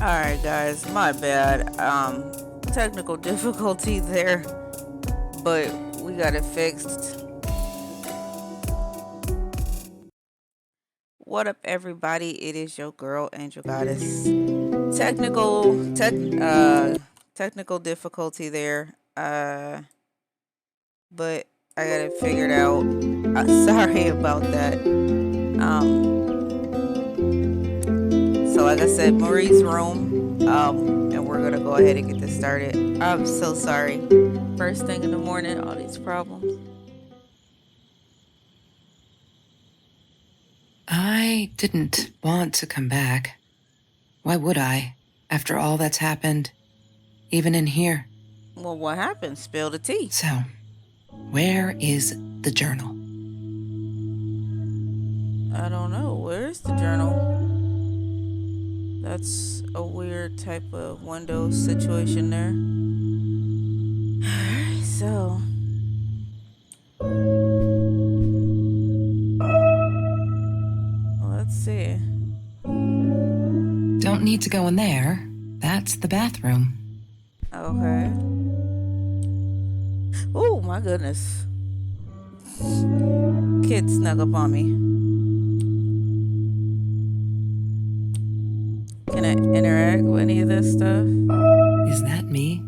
Alright guys, my bad. Technical difficulty there, but we got it fixed. What up everybody? It is your girl Angel Goddess. Technical difficulty there. But I got it figured out. Sorry about that. So like I said, Marie's room. And we're gonna go ahead and get this started. I'm so sorry. First thing in the morning, all these problems. I didn't want to come back. Why would I, after all that's happened, even in here? Well, what happened? Spill the tea. So, where is the journal? I don't know. Where's the journal? That's a weird type of window situation there. Alright, so. Let's see. Don't need to go in there. That's the bathroom. Okay. Oh, my goodness. Kid snuck up on me. Can I interact with any of this stuff? Is that me?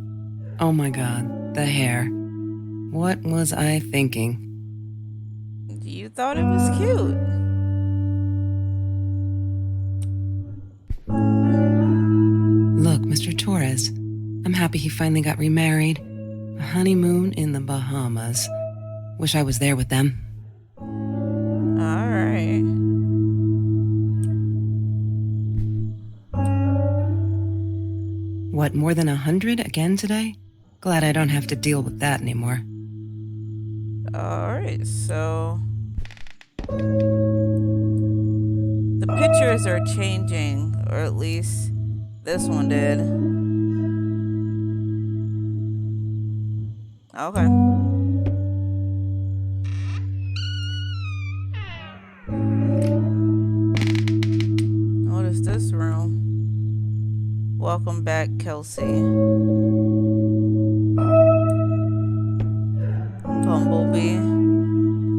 Oh my god, the hair. What was I thinking? You thought it was cute. Look, Mr. Torres, I'm happy he finally got remarried. A honeymoon in the Bahamas. Wish I was there with them. Alright. What, more than 100 again today? Glad I don't have to deal with that anymore. Alright, so the pictures are changing, or at least this one did. Okay. What is this room? Welcome back, Kelsey. Bumblebee.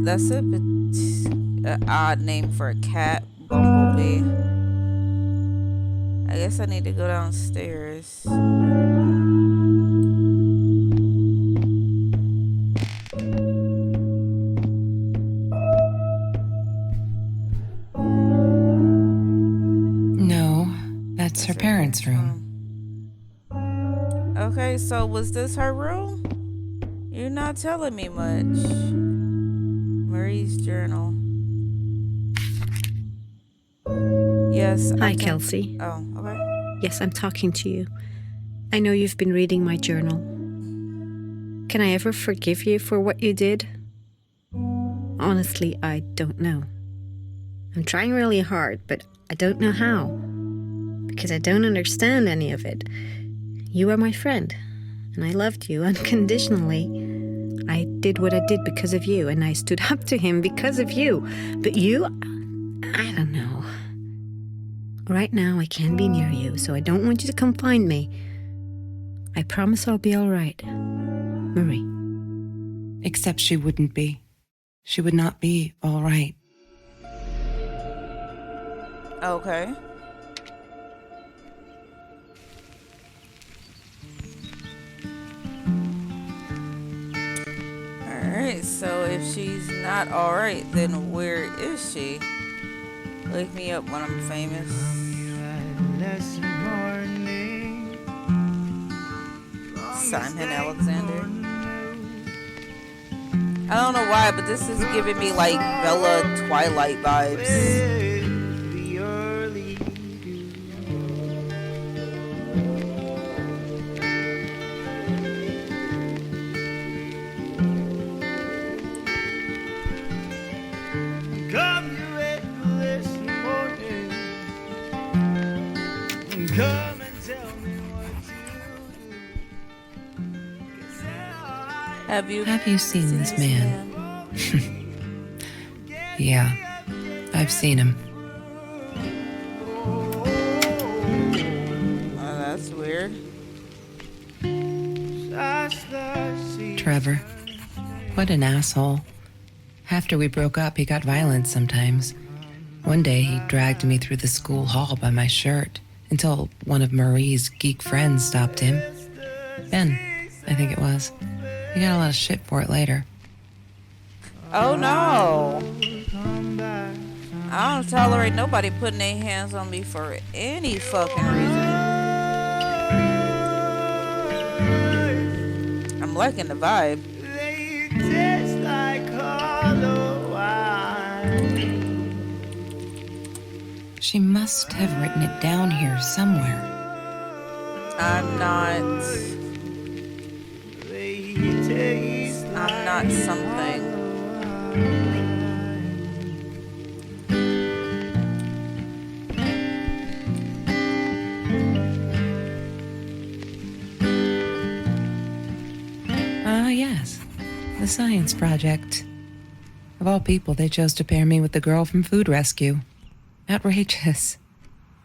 That's an odd name for a cat. Bumblebee. I guess I need to go downstairs. No, that's her parents' room. Okay, so was this her room? You're not telling me much. Marie's journal. Yes. Hi, Kelsey. Oh, okay. Yes, I'm talking to you. I know you've been reading my journal. Can I ever forgive you for what you did? Honestly, I don't know. I'm trying really hard, but I don't know how. Because I don't understand any of it. You are my friend, and I loved you unconditionally. I did what I did because of you, and I stood up to him because of you. But you, I don't know. Right now, I can't be near you, so I don't want you to come find me. I promise I'll be all right. Marie. Except she wouldn't be. She would not be all right. Okay. Alright, so if she's not alright, then where is she? Wake me up when I'm famous. Simon Alexander. I don't know why, but this is giving me like Bella Twilight vibes. Have you seen this man? Yeah, I've seen him. Trevor. What an asshole. After we broke up, he got violent sometimes. One day, he dragged me through the school hall by my shirt until one of Marie's geek friends stopped him. Ben, I think it was. He got a lot of shit for it later. Oh no. I don't tolerate nobody putting their hands on me for any fucking reason. I'm liking the vibe. She must have written it down here somewhere. I'm not something. Ah, yes. The science project. Of all people, they chose to pair me with the girl from Food Rescue. Outrageous.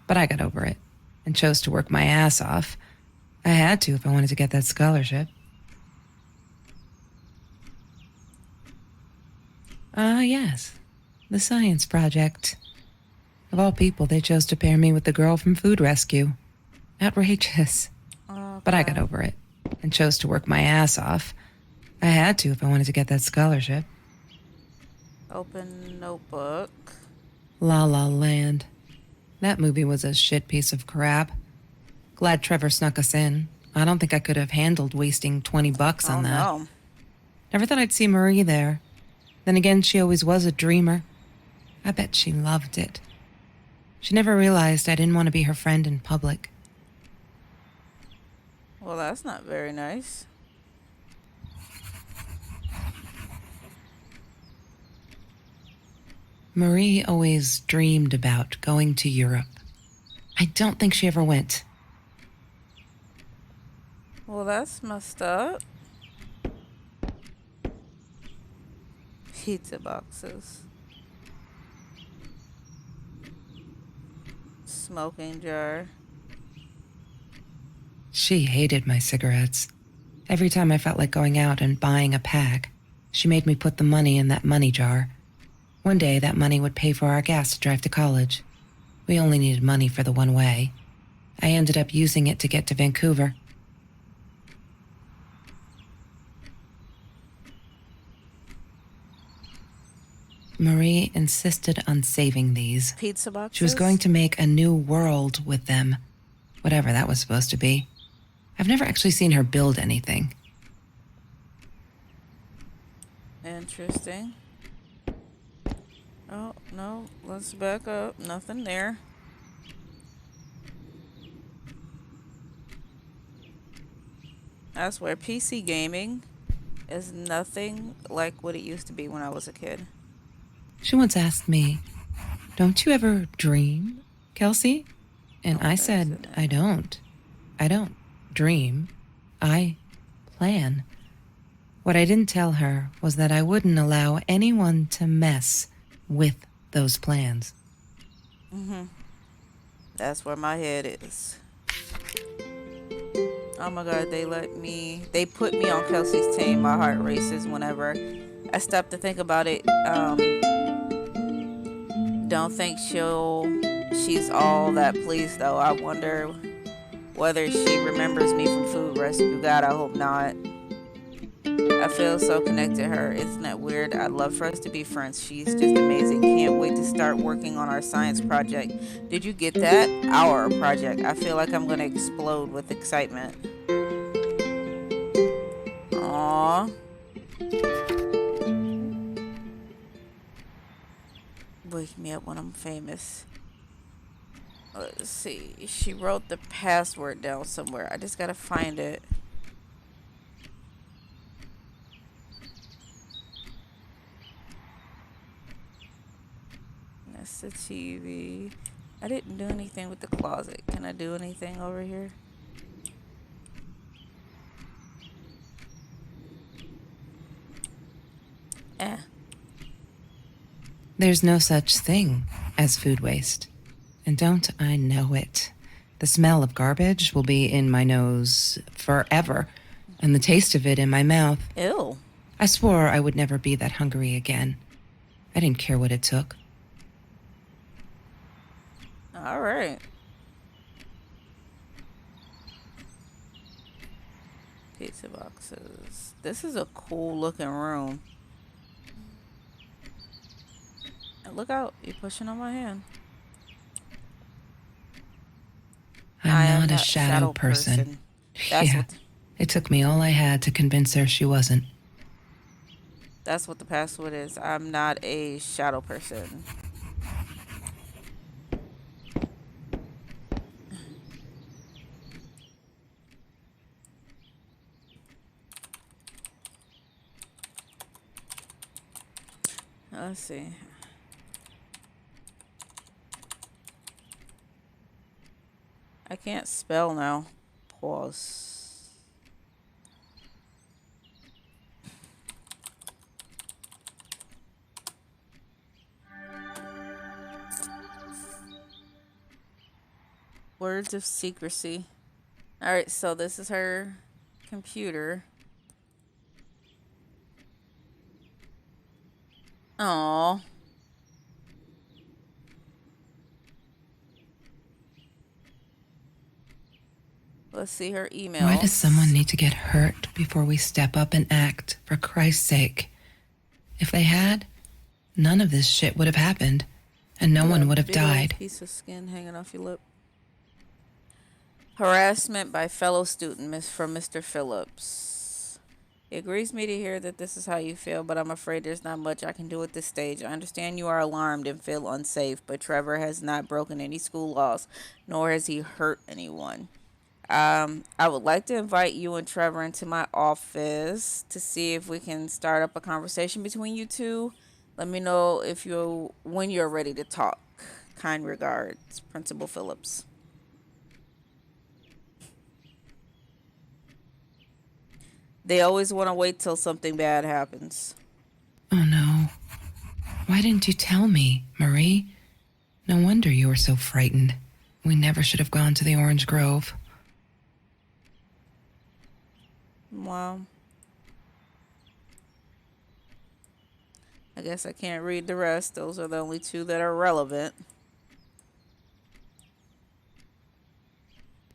But I got over it and chose to work my ass off. I had to if I wanted to get that scholarship. Ah, yes. The science project. Of all people, they chose to pair me with the girl from Food Rescue. Outrageous. Okay. But I got over it and chose to work my ass off. I had to if I wanted to get that scholarship. Open notebook. La La Land. That movie was a shit piece of crap. Glad Trevor snuck us in. I don't think I could have handled wasting $20 on that. No. Never thought I'd see Marie there. Then again, she always was a dreamer. I bet she loved it. She never realized I didn't want to be her friend in public. Well, that's not very nice. Marie always dreamed about going to Europe. I don't think she ever went. Well, that's messed up. Pizza boxes. Smoking jar. She hated my cigarettes. Every time I felt like going out and buying a pack, she made me put the money in that money jar. One day, that money would pay for our gas to drive to college. We only needed money for the one way. I ended up using it to get to Vancouver. Marie insisted on saving these. Pizza boxes? She was going to make a new world with them, whatever that was supposed to be. I've never actually seen her build anything. Interesting. Oh, no. Let's back up. Nothing there. I swear, PC gaming is nothing like what it used to be when I was a kid. She once asked me, "Don't you ever dream, Kelsey?" And I said, I don't. I don't dream. I plan. What I didn't tell her was that I wouldn't allow anyone to mess with those plans. That's where my head is. Oh my God, they put me on Kelsey's team. My heart races whenever I stop to think about it. Don't think she's all that pleased though. I wonder whether she remembers me from Food Rescue. God, I hope not. I feel so connected to her. Isn't that weird? I'd love for us to be friends. She's just amazing. Can't wait to start working on our science project. Did you get that? Our project. I feel like I'm going to explode with excitement. Aww. Wake me up when I'm famous. Let's see. She wrote the password down somewhere. I just got to find it. That's the TV. I didn't do anything with the closet. Can I do anything over here? There's no such thing as food waste. And don't I know it? The smell of garbage will be in my nose forever. and the taste of it in my mouth. Ew. I swore I would never be that hungry again. I didn't care what it took. All right. Pizza boxes. This is a cool looking room. Look out, you're pushing on my hand. I am I'm not a shadow person. That's Yeah, what it took me all I had to convince her she wasn't. that's what the password is. I'm not a shadow person. Let's see. I can't spell now. Pause. Words of secrecy. All right, so this is her computer. Oh. Let's see her email. Why does someone need to get hurt before we step up and act, for Christ's sake? If they had, none of this shit would have happened, and no one would have Big old died. Piece of skin hanging off your lip. Harassment by fellow student from Mr. Phillips. It grieves me to hear that this is how you feel, but I'm afraid there's not much I can do at this stage. I understand you are alarmed and feel unsafe, but Trevor has not broken any school laws, nor has he hurt anyone. I would like to invite you and Trevor into my office to see if we can start up a conversation between you two. Let me know when you're ready to talk. Kind regards, Principal Phillips. They always want to wait till something bad happens. Oh no. Why didn't you tell me, Marie? No wonder you were so frightened. We never should have gone to the Orange Grove. Wow. I guess I can't read the rest. Those are the only two that are relevant.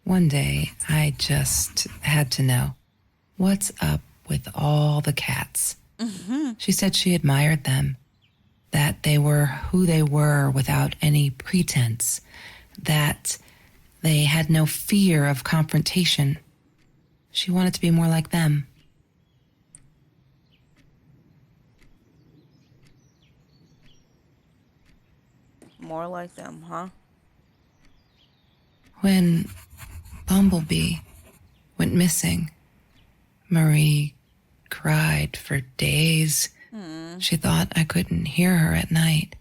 One day, I just had to know. What's up with all the cats? She said she admired them, that they were who they were without any pretense, that they had no fear of confrontation. She wanted to be more like them. More like them, huh? When Bumblebee went missing, Marie cried for days. She thought I couldn't hear her at night.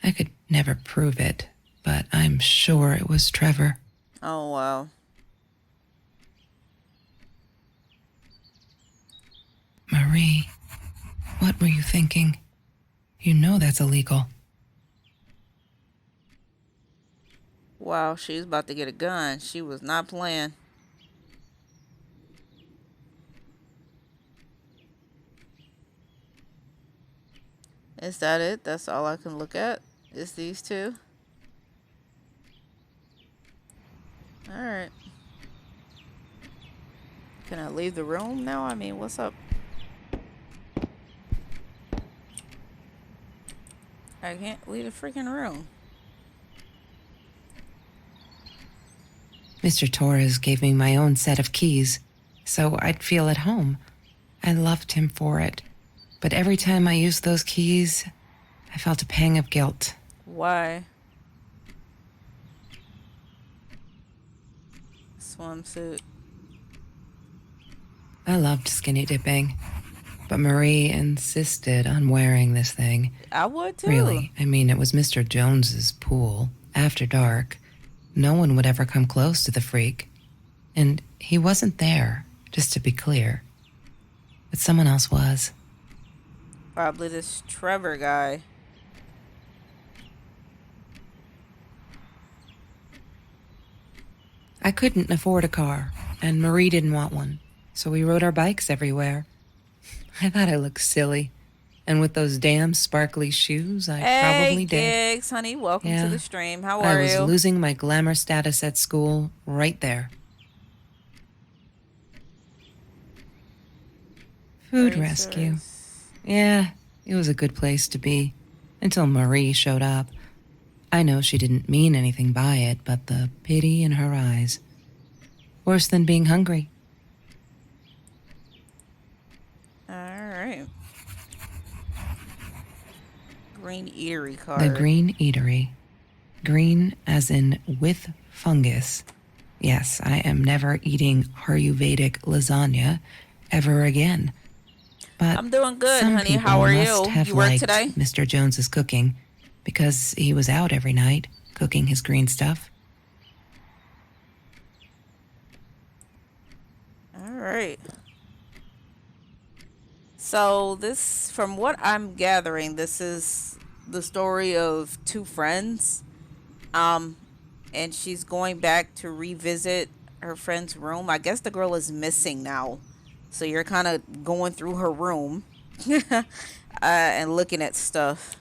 I could never prove it, but I'm sure it was Trevor. Oh, wow. Marie, what were you thinking? You know that's illegal. Wow, she was about to get a gun. She was not playing. Is that it? That's all I can look at? Is these two? Alright. Can I leave the room now? I mean, what's up? I can't leave the freaking room. Mr. Torres gave me my own set of keys, so I'd feel at home. I loved him for it. But every time I used those keys, I felt a pang of guilt. Why? Swimsuit. I loved skinny dipping, but Marie insisted on wearing this thing. I would too. Really, I mean, it was Mr. Jones's pool, after dark. No one would ever come close to the freak. And he wasn't there, just to be clear. But someone else was. Probably this Trevor guy. I couldn't afford a car, and Marie didn't want one. so we rode our bikes everywhere. I thought I looked silly. And with those damn sparkly shoes, I Hey, probably did. Gigs, honey, welcome to Yeah, the stream. How I are was you? losing my glamour status at school right there. Food rescue. Racers. Yeah, it was a good place to be. Until Marie showed up. I know she didn't mean anything by it, but the pity in her eyes. Worse than being hungry. All right. Green Eatery The card. Green Eatery. Green as in with fungus. Yes, I am never eating Ayurvedic lasagna ever again. But I'm doing good, some honey. people How are must you? have You work liked today? Mr. Jones's cooking because he was out every night cooking his green stuff. All right. So this, from what I'm gathering, this is the story of two friends. And she's going back to revisit her friend's room. I guess the girl is missing now. So you're kind of going through her room and looking at stuff.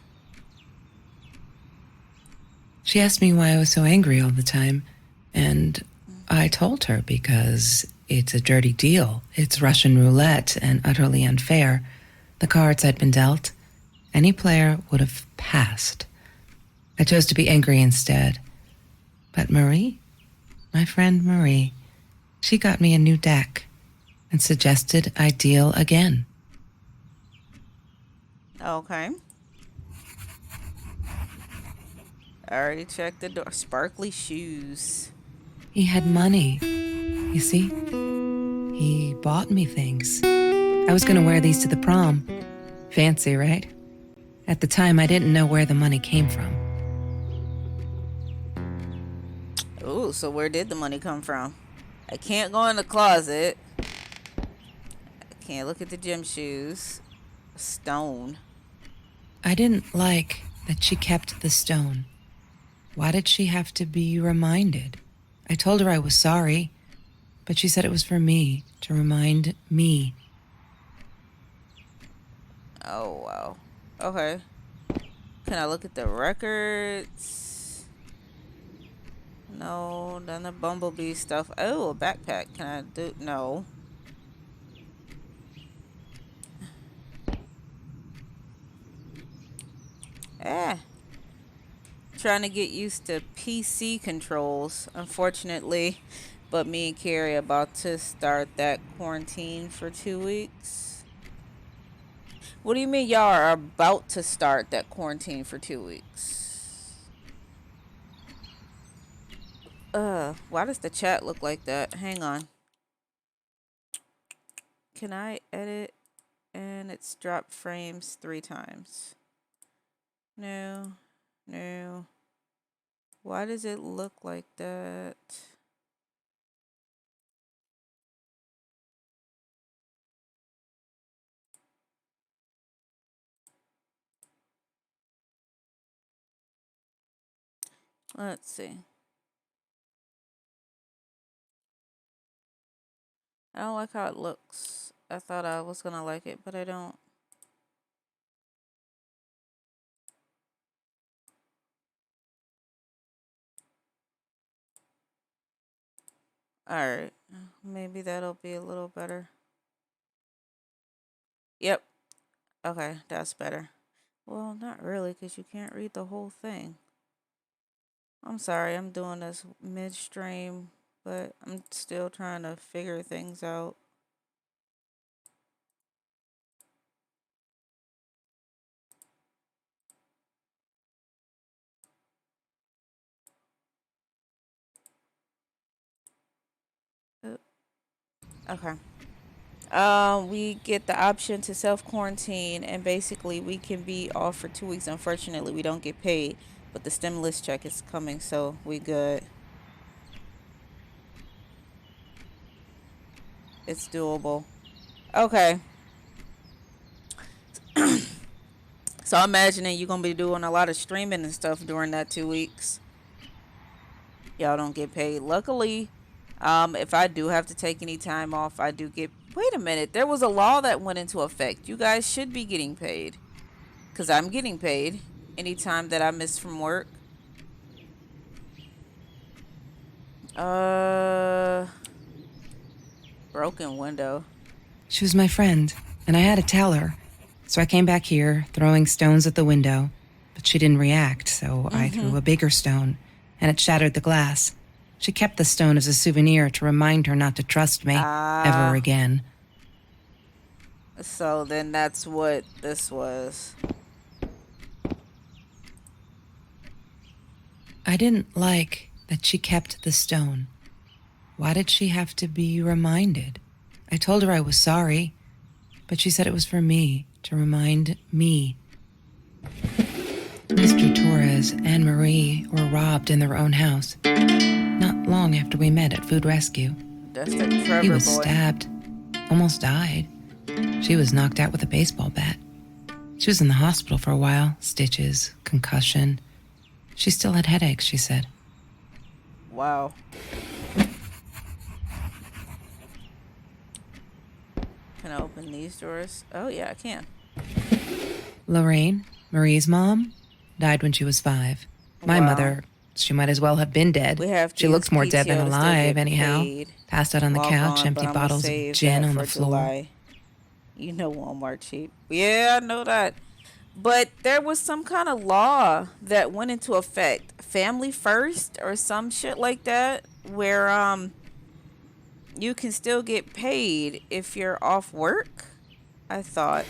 She asked me why I was so angry all the time, and I told her because it's a dirty deal. It's Russian roulette and utterly unfair. The cards had been dealt. Any player would have passed. I chose to be angry instead. But Marie, my friend Marie, she got me a new deck and suggested I deal again. Okay. I already checked the door. Sparkly shoes. He had money. You see? He bought me things. I was going to wear these to the prom. Fancy, right? At the time, I didn't know where the money came from. Ooh, so where did the money come from? I can't go in the closet. I can't look at the gym shoes. Stone. I didn't like that she kept the stone. Why did she have to be reminded? I told her I was sorry, but she said it was for me, to remind me. Oh, wow. Okay. Can I look at the records? No, then the bumblebee stuff. Oh, a backpack. Can I do? No. Trying to get used to PC controls, unfortunately. But me and Carrie about to start that quarantine for 2 weeks. What do you mean y'all are about to start that quarantine for 2 weeks? Why does the chat look like that? Hang on. Can I edit? And it's dropped frames 3 times. No. No. Why does it look like that? Let's see. I don't like how it looks. I thought I was gonna like it, but I don't. Alright. Maybe that'll be a little better. Yep. Okay, that's better. Well, not really, because you can't read the whole thing. I'm sorry, I'm doing this midstream, but I'm still trying to figure things out. Okay. We get the option to self quarantine, and basically we can be off for 2 weeks. Unfortunately, we don't get paid, but the stimulus check is coming, so we good. It's doable. Okay. So I'm imagining you're gonna be doing a lot of streaming and stuff during that 2 weeks. Y'all don't get paid. Luckily, if I do have to take any time off, I do get Wait a minute. There was a law that went into effect. You guys should be getting paid. Because I'm getting paid anytime that I miss from work. Broken window. She was my friend, and I had to tell her. So I came back here, throwing stones at the window, but she didn't react, so I threw a bigger stone, and it shattered the glass. She kept the stone as a souvenir to remind her not to trust me ever again. So then that's what this was. I didn't like that she kept the stone. Why did she have to be reminded? I told her I was sorry, but she said it was for me, to remind me. Mr. Torres and Marie were robbed in their own house, not long after we met at Food Rescue. That's the Trevor He was boy. stabbed, almost died. She was knocked out with a baseball bat. She was in the hospital for a while, stitches, concussion. She still had headaches, she said. Wow. Can I open these doors? Oh, yeah, I can. Lorraine, Marie's mom, died when she was 5. My Wow. mother, she might as well have been dead. We have to She use looks more dead PTO than to still alive, get anyhow. paid. Passed out on the Log couch, on, empty but I'ma bottles save of gin that on for the floor. July. You know Walmart cheap. Yeah, I know that. But there was some kind of law that went into effect. Family first or some shit like that. Where you can still get paid if you're off work. I thought.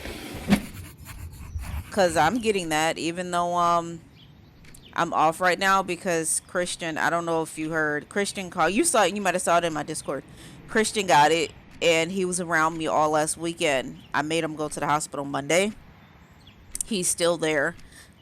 Cause I'm getting that even though I'm off right now because Christian, I don't know if you heard, Christian called. You saw it, you might have saw it in my Discord. Christian got it and he was around me all last weekend. I made him go to the hospital Monday. He's still there.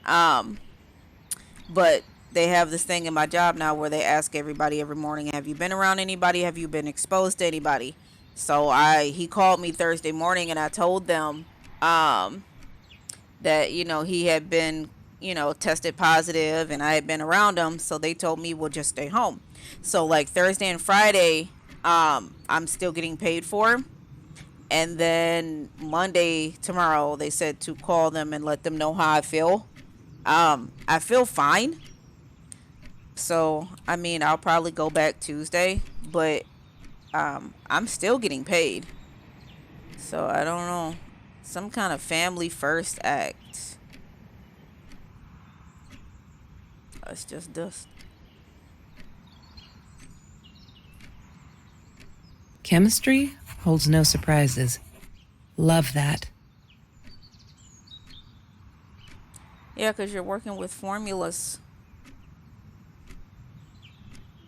But they have this thing in my job now where they ask everybody every morning, have you been around anybody? Have you been exposed to anybody? So he called me Thursday morning and I told them that, you know, he had been, you know, tested positive and I had been around him. So they told me we'll just stay home. So like Thursday and Friday, I'm still getting paid for. And then Monday, tomorrow, they said to call them and let them know how I feel. I feel fine. So, I mean, I'll probably go back Tuesday, but I'm still getting paid. So, I don't know. Some kind of family first act. It's just dust. Chemistry holds no surprises. Love that. Yeah, because you're working with formulas.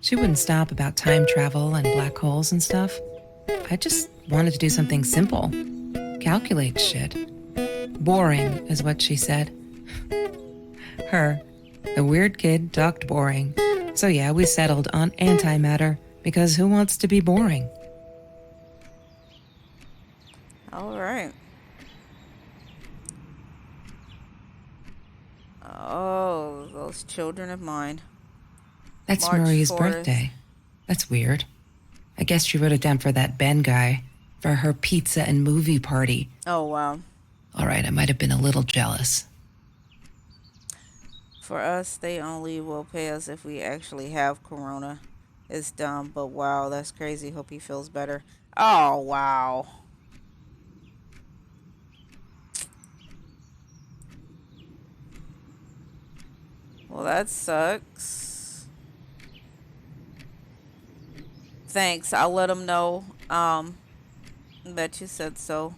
She wouldn't stop about time travel and black holes and stuff. I just wanted to do something simple. Calculate shit. Boring is what she said. Her, the weird kid, talked boring. So yeah, we settled on antimatter because who wants to be boring? All right. Oh, those children of mine. That's March Marie's 4th. birthday. That's weird. I guess she wrote it down for that Ben guy, for her pizza and movie party. Oh, wow. All right, I might have been a little jealous. For us, they only will pay us if we actually have corona. It's dumb, but wow, that's crazy. Hope he feels better. Oh, wow. Well, that sucks. Thanks. I'll let him know that you said so.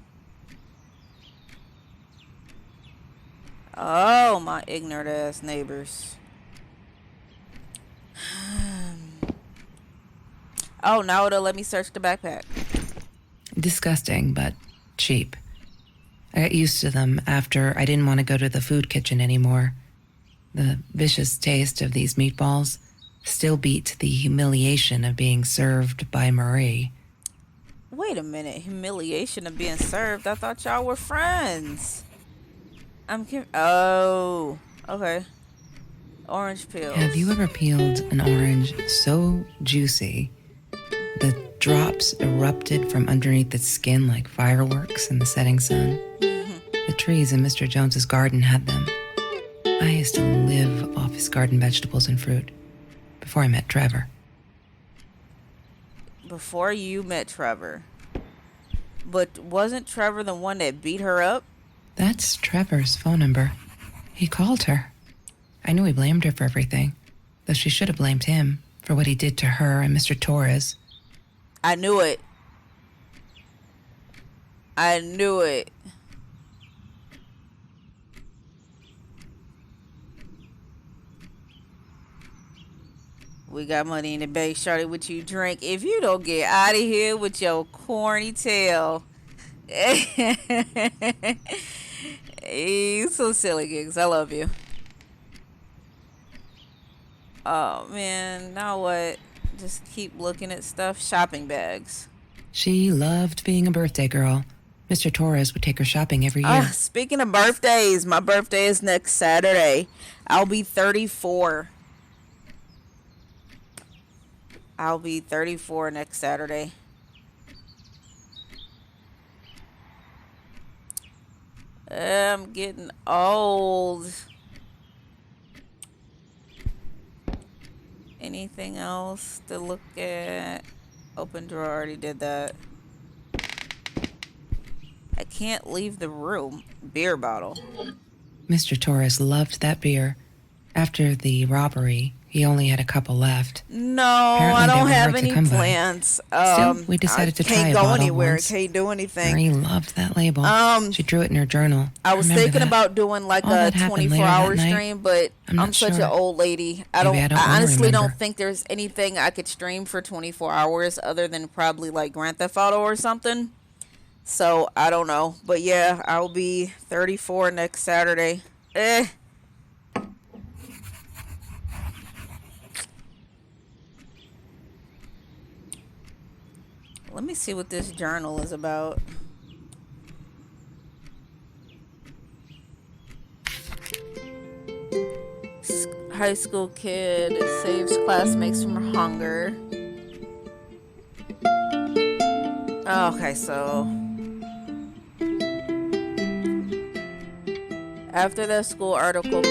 Oh, my ignorant ass neighbors. Oh, now it'll let me search the backpack. Disgusting, but cheap. I got used to them after I didn't want to go to the food kitchen anymore. The vicious taste of these meatballs still beat the humiliation of being served by Marie. Wait a minute. Humiliation of being served? I thought y'all were friends. Oh, okay. Orange pills. Have you ever peeled an orange so juicy the drops erupted from underneath its skin like fireworks in the setting sun. The trees in Mr. Jones's garden had them. I used to live off his garden vegetables and fruit before I met Trevor. Before you met Trevor. But wasn't Trevor the one that beat her up? That's Trevor's phone number. He called her. I knew he blamed her for everything, though she should have blamed him for what he did to her and Mr. Torres. I knew it. I knew it. We got money in the bank. Shorty, what you drink? If you don't get out of here with your corny tail. You so silly, Gigs. I love you. Oh, man. Now what? Just keep looking at stuff. Shopping bags. She loved being a birthday girl. Mr. Torres would take her shopping every year. Speaking of birthdays, my birthday is next Saturday. I'll be 34. I'll be 34 next Saturday. I'm getting old. Anything else to look at? Open drawer, already did that. I can't leave the room. Beer bottle. Mr. Torres loved that beer. After the robbery, he only had a couple left. No, Apparently I they don't were have hard to any come by. plans. Still, we decided to try a Can't bottle go anywhere. once. Can't do anything. Marie loved that label. She drew it in her journal. I was Remember thinking that? about doing like All a that happened later that 24-hour night? stream, but I'm not such sure. an old lady. Maybe I don't wanna honestly don't remember. think there's anything I could stream for 24 hours other than probably like Grand Theft Auto or something. So I don't know, but yeah, I'll be 34 next Saturday. Let me see what this journal is about. High school kid saves classmates from hunger. Okay, so after that school article,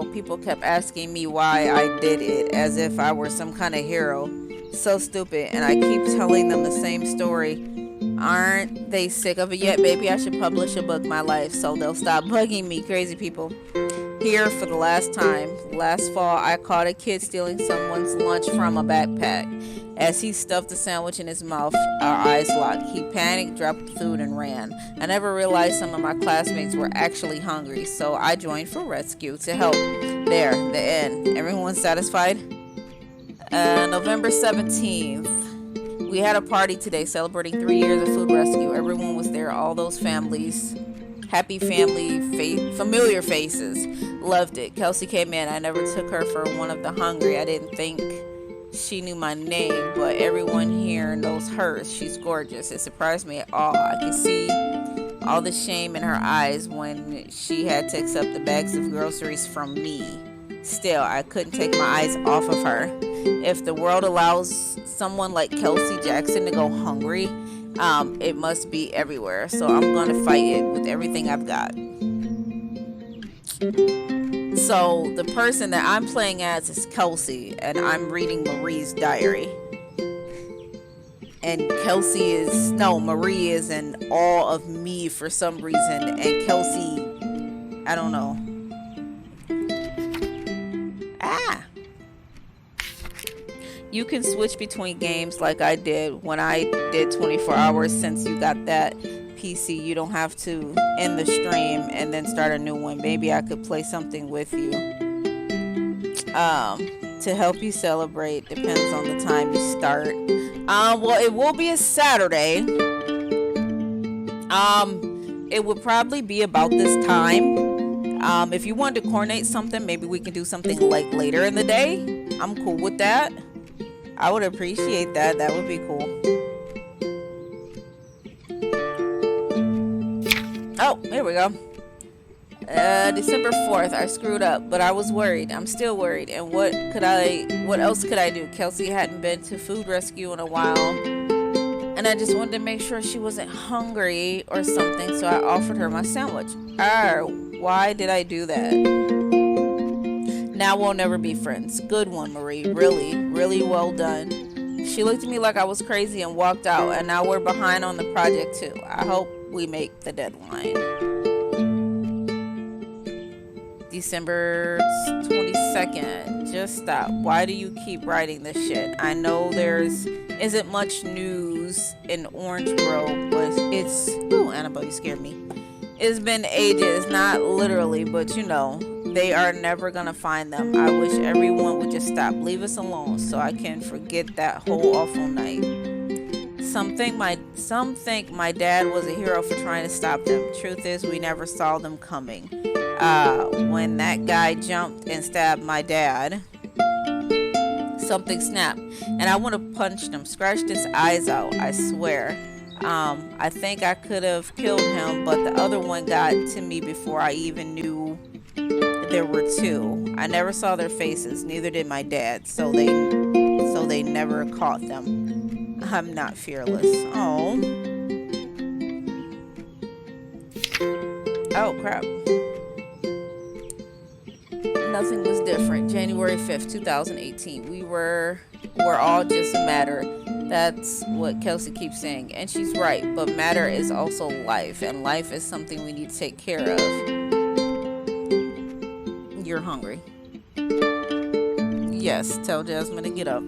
people kept asking me why I did it, as if I were some kind of hero. So stupid, and I keep telling them the same story. Aren't they sick of it yet? Maybe I should publish a book, my life, so they'll stop bugging me, crazy people. Here for the last time. Last fall, I caught a kid stealing someone's lunch from a backpack. As he stuffed the sandwich in his mouth, our eyes locked. He panicked, dropped the food, and ran. I never realized some of my classmates were actually hungry, so I joined for rescue to help. There, the end. Everyone satisfied? November 17th. We had a party today celebrating 3 years of food rescue. Everyone was there, all those families. Happy family, familiar faces. Loved it. Kelsey came in. I never took her for one of the hungry. I didn't think she knew my name, but everyone here knows hers. She's gorgeous. It surprised me at all. I could see all the shame in her eyes when she had to accept the bags of groceries from me. Still, I couldn't take my eyes off of her. If the world allows someone like Kelsey Jackson to go hungry, it must be everywhere. So I'm going to fight it with everything I've got. So the person that I'm playing as is Kelsey, and I'm reading Marie's diary. And Marie is in awe of me for some reason, and Kelsey, I don't know. You can switch between games like I did when I did 24 hours. Since you got that PC, you don't have to end the stream and then start a new one. Maybe I could play something with you to help you celebrate. Depends on the time you start. Well, it will be a Saturday. It would probably be about this time. If you wanted to coordinate something, maybe we can do something like later in the day. I'm cool with that. I would appreciate that. That would be cool. Oh, here we go. December 4th, I screwed up, but I was worried. I'm still worried. And what else could I do? Kelsey hadn't been to food rescue in a while. And I just wanted to make sure she wasn't hungry or something, so I offered her my sandwich. Why did I do that? Now we'll never be friends. Good one, Marie. Really, really well done. She looked at me like I was crazy and walked out, and now we're behind on the project too. I hope we make the deadline. December 22nd. Just stop. Why do you keep writing this shit? I know isn't much news in Orange Grove, but it's... Ooh, Annabelle, you scared me. It's been ages, not literally, but you know, they are never gonna find them. I wish everyone would just stop. Leave us alone so I can forget that whole awful night. Some think my dad was a hero for trying to stop them. Truth is, we never saw them coming. When that guy jumped and stabbed my dad, something snapped, and I would have punched him, scratched his eyes out, I swear. I think I could have killed him, but the other one got to me before I even knew there were two. I never saw their faces, neither did my dad, so they never caught them. I'm not fearless. Oh crap. Nothing was different. January 5th, 2018. We're all just matter. That's what Kelsey keeps saying. And she's right. But matter is also life. And life is something we need to take care of. You're hungry. Yes, tell Jasmine to get up.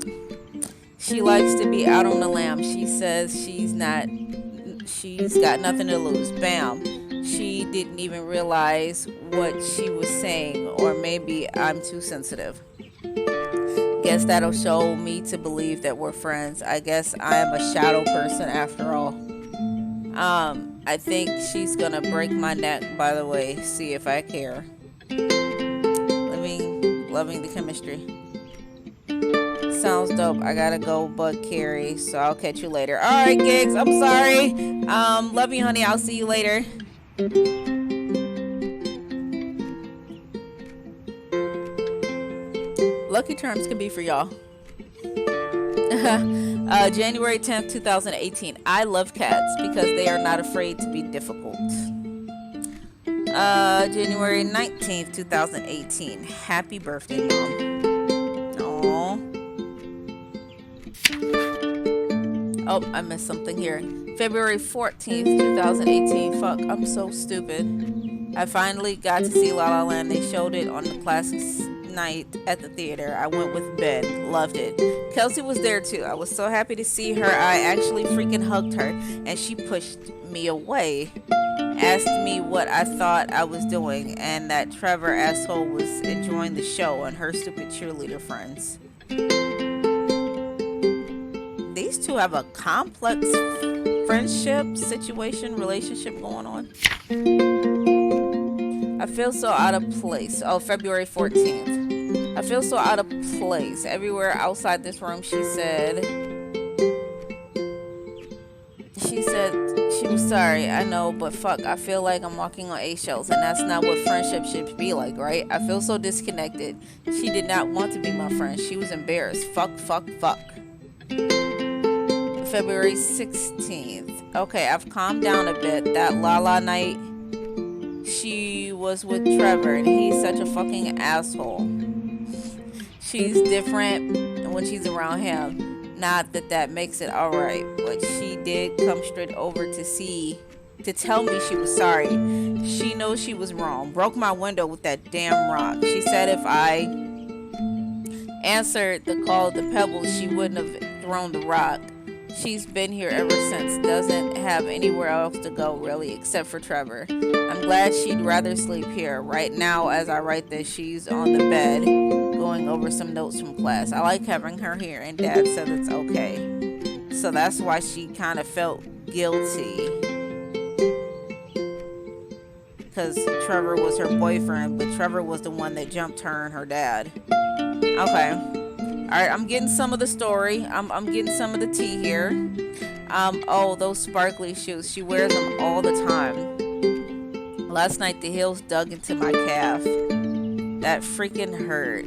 She likes to be out on the lam. She says she's got nothing to lose. Bam. She didn't even realize what she was saying, or maybe I'm too sensitive. Guess that'll show me to believe that we're friends. I guess I am a shadow person after all. I think she's gonna break my neck, by the way. See if I care. Loving the chemistry. Sounds dope. I gotta go bug Carrie, so I'll catch you later. Alright, Gigs, I'm sorry. Love you, honey. I'll see you later. Lucky Charms can be for y'all. January 10th, 2018. I love cats because they are not afraid to be difficult. January 19th, 2018. Happy birthday, Mom. Aww. Oh, I missed something here. February 14th, 2018. Fuck, I'm so stupid. I finally got to see La La Land. They showed it on the classics night at the theater. I went with Ben. Loved it. Kelsey was there too. I was so happy to see her. I actually freaking hugged her, and she pushed me away. Asked me what I thought I was doing, and that Trevor asshole was enjoying the show and her stupid cheerleader friends. These two have a complex friendship relationship going on. I feel so out of place. Oh, February 14th. I feel so out of place. Everywhere outside this room, she said she was sorry. I know, but fuck, I feel like I'm walking on eggshells, and that's not what friendship should be like, right? I feel so disconnected. She did not want to be my friend. She was embarrassed. Fuck. February 16th. Okay, I've calmed down a bit. That La night, she was with Trevor, and he's such a fucking asshole. She's different when she's around him. Not that makes it alright, but she did come straight over to tell me she was sorry. She knows she was wrong. Broke my window with that damn rock. She said if I answered the call of the pebbles, she wouldn't have thrown the rock. She's been here ever since. Doesn't have anywhere else to go, really, except for Trevor. I'm glad she'd rather sleep here. Right now, as I write this, she's on the bed, going over some notes from class. I like having her here, and Dad said it's okay. So that's why she kind of felt guilty. Because Trevor was her boyfriend, but Trevor was the one that jumped her and her dad. Okay. Alright, I'm getting some of the story. I'm getting some of the tea here. Oh, those sparkly shoes. She wears them all the time. Last night the heels dug into my calf. That freaking hurt.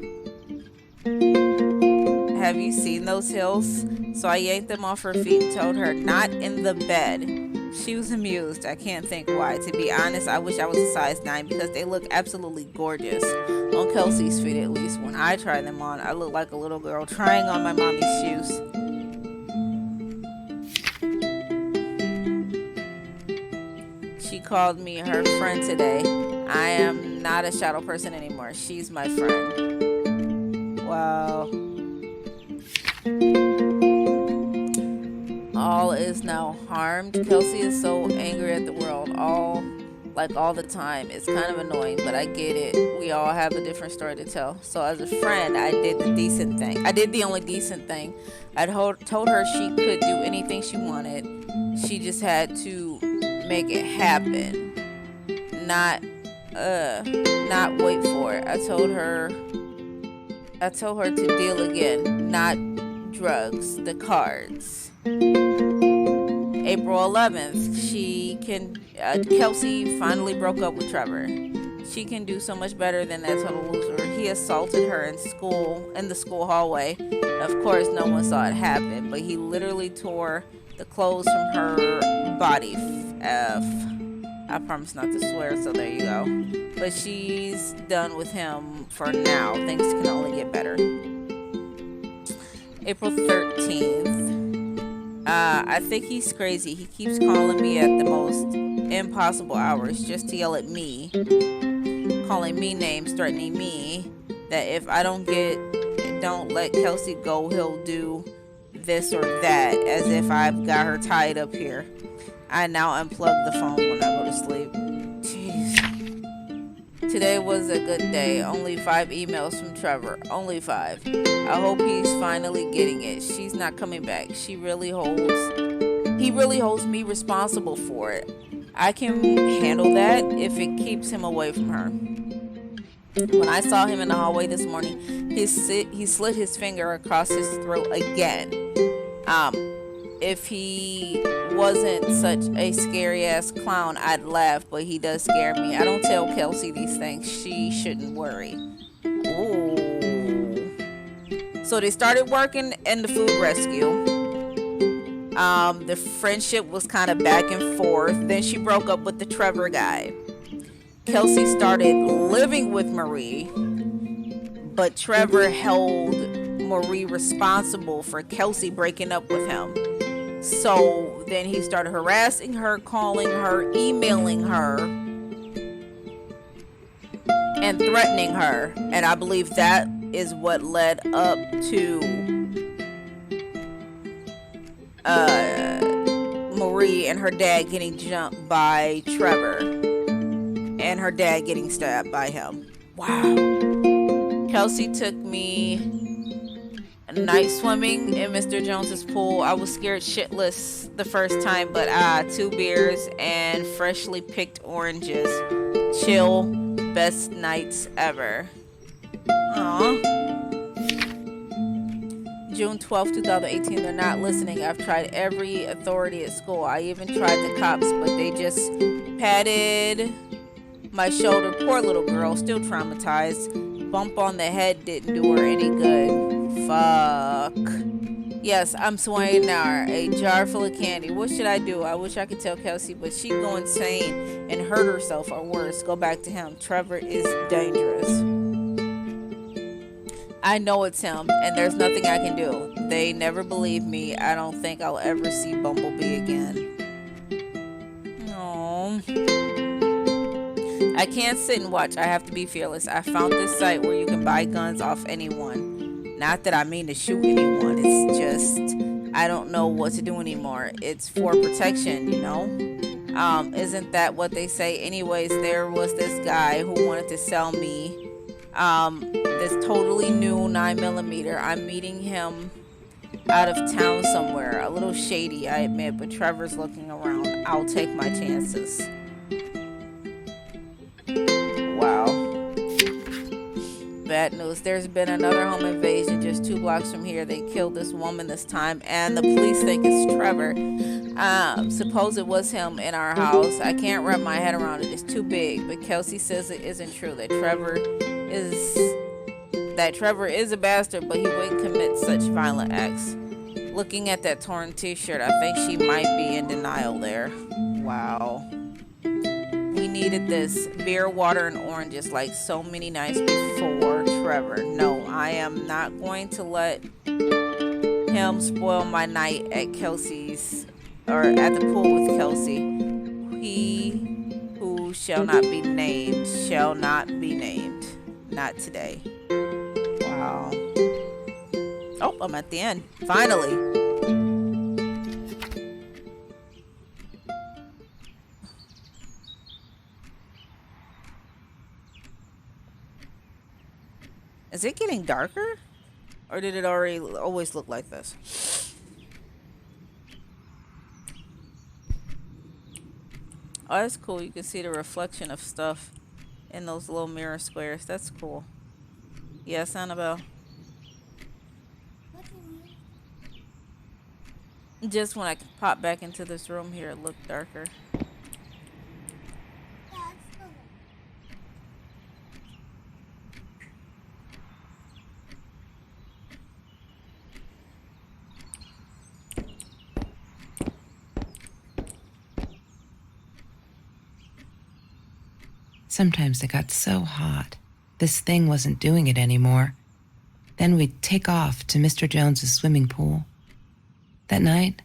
Have you seen those heels? So I yanked them off her feet and told her, not in the bed. She was amused. I can't think why. To be honest, I wish I was a size 9 because they look absolutely gorgeous. On Kelsey's feet at least. When I try them on, I look like a little girl trying on my mommy's shoes. She called me her friend today. I am not a shadow person anymore. She's my friend. Wow. All is now harmed. Kelsey is so angry at the world all the time. It's kind of annoying, but I get it. We all have a different story to tell. So as a friend, I did the decent thing. I did the only decent thing. I told her she could do anything she wanted. She just had to make it happen. Not wait for it. I told her to deal again, not drugs, the cards. April 11th, Kelsey finally broke up with Trevor. She can do so much better than that total loser. He assaulted her in the school hallway. Of course, no one saw it happen, but he literally tore the clothes from her body. I promise not to swear, so there you go. But she's done with him for now. Things can only get better. April 13th. I think he's crazy. He keeps calling me at the most impossible hours just to yell at me, calling me names, threatening me that if I don't let Kelsey go, he'll do this or that, as if I've got her tied up here. I now unplug the phone when I go to sleep. Jeez. Today was a good day. Only 5 emails from Trevor. Only 5. I hope he's finally getting it. She's not coming back. He really holds me responsible for it. I can handle that if it keeps him away from her. When I saw him in the hallway this morning, he slid his finger across his throat again. If he wasn't such a scary ass clown, I'd laugh, but he does scare me. I don't tell Kelsey these things. She shouldn't worry. Ooh. So they started working in the food rescue. The friendship was kind of back and forth. Then she broke up with the Trevor guy. Kelsey started living with Marie, but Trevor held Marie responsible for Kelsey breaking up with him. So then he started harassing her, calling her, emailing her, and threatening her. And I believe that is what led up to Marie and her dad getting jumped by Trevor and her dad getting stabbed by him. Wow. Kelsey took me night swimming in Mr. Jones's pool. I was scared shitless the first time, but 2 beers and freshly picked oranges. Chill, best nights ever. Aww. June 12, 2018. They're not listening. I've tried every authority at school. I even tried the cops, but they just patted my shoulder. Poor little girl, still traumatized. Bump on the head didn't do her any good. Fuck. Yes, I'm swaying now. A jar full of candy. What should I do? I wish I could tell Kelsey, but she'd go insane and hurt herself, or worse, go back to him. Trevor is dangerous. I know it's him, and there's nothing I can do. They never believe me. I don't think I'll ever see Bumblebee again. No. I can't sit and watch. I have to be fearless. I found this site where you can buy guns off anyone. Not that I mean to shoot anyone. It's just I don't know what to do anymore. It's for protection, you know? Isn't that what they say? Anyways, there was this guy who wanted to sell me this totally new 9mm. I'm meeting him out of town somewhere. A little shady, I admit, but Trevor's looking around. I'll take my chances. Wow. bad news. There's been another home invasion just 2 blocks from here. They killed this woman this time, and the police think it's Trevor. Suppose it was him in our house. I can't wrap my head around it. It's too big. But Kelsey says it isn't true. Trevor is a bastard, but he wouldn't commit such violent acts. Looking at that torn t-shirt, I think she might be in denial there. Wow. We needed this. Beer, water, and oranges like so many nights before Trevor. No, I am not going to let him spoil my night at Kelsey's, or at the pool with Kelsey. He who shall not be named shall not be named. Not today. Wow. Oh, I'm at the end. Finally. Is it getting darker? Or did it already always look like this? Oh, that's cool. You can see the reflection of stuff in those little mirror squares. That's cool. Yes, Annabelle? Just when I pop back into this room here, it looked darker. Sometimes it got so hot, this thing wasn't doing it anymore. Then we'd take off to Mr. Jones's swimming pool. That night,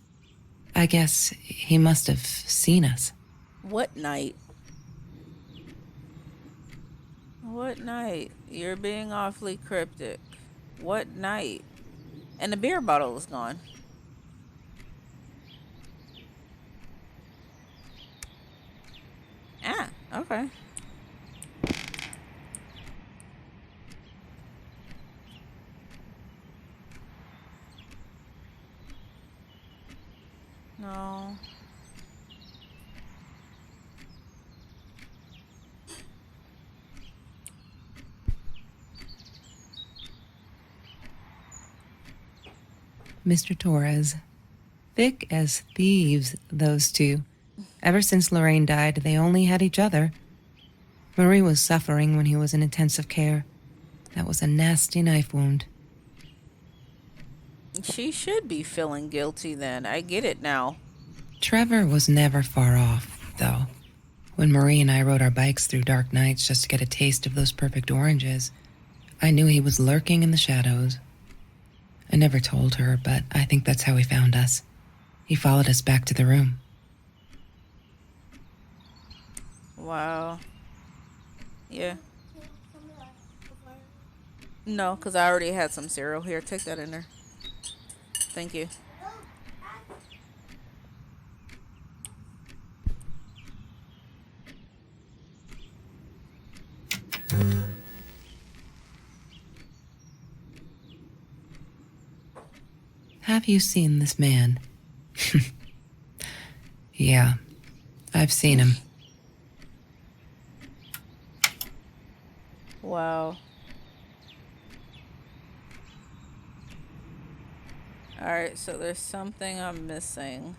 I guess he must have seen us. What night? What night? You're being awfully cryptic. What night? And the beer bottle is gone. Ah, okay. No. Mr. Torres. Thick as thieves, those two. Ever since Lorraine died, they only had each other. Marie was suffering when he was in intensive care. That was a nasty knife wound. She should be feeling guilty then. I get it now. Trevor was never far off, though. When Marie and I rode our bikes through dark nights just to get a taste of those perfect oranges, I knew he was lurking in the shadows. I never told her, but I think that's how he found us. He followed us back to the room. Wow. Yeah. No, because I already had some cereal. Here, take that in there. Thank you. Have you seen this man? Yeah, I've seen him. Wow. Alright, so there's something I'm missing.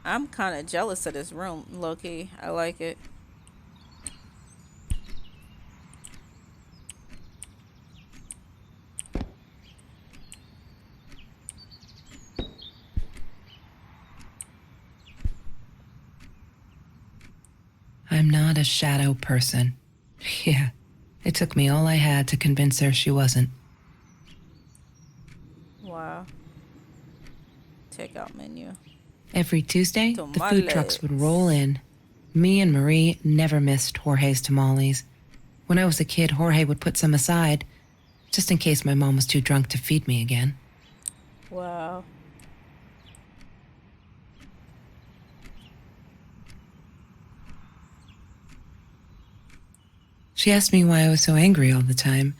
I'm kind of jealous of this room, low-key. I like it. I'm not a shadow person. Yeah, it took me all I had to convince her she wasn't. Wow. Takeout menu. Every Tuesday, the food Tamales. trucks would roll in. Me and Marie never missed Jorge's tamales. When I was a kid, Jorge would put some aside, just in case my mom was too drunk to feed me again. Wow. She asked me why I was so angry all the time.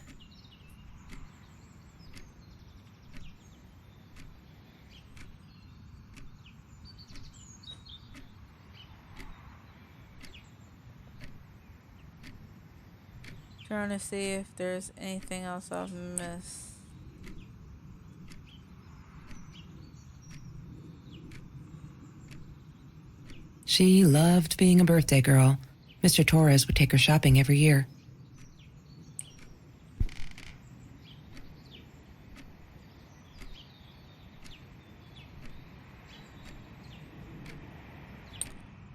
Trying to see if there's anything else I've missed. She loved being a birthday girl. Mr. Torres would take her shopping every year.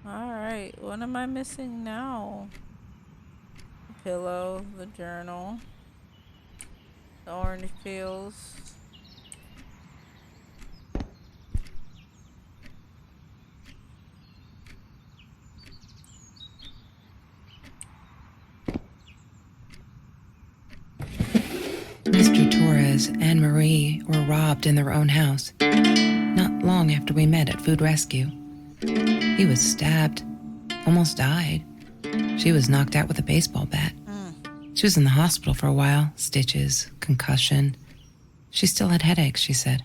Alright, what am I missing now? The pillow, the journal, the orange peels. Mr. Torres and Marie were robbed in their own house, not long after we met at Food Rescue. He was stabbed, almost died. She was knocked out with a baseball bat. She was in the hospital for a while, stitches, concussion. She still had headaches, she said.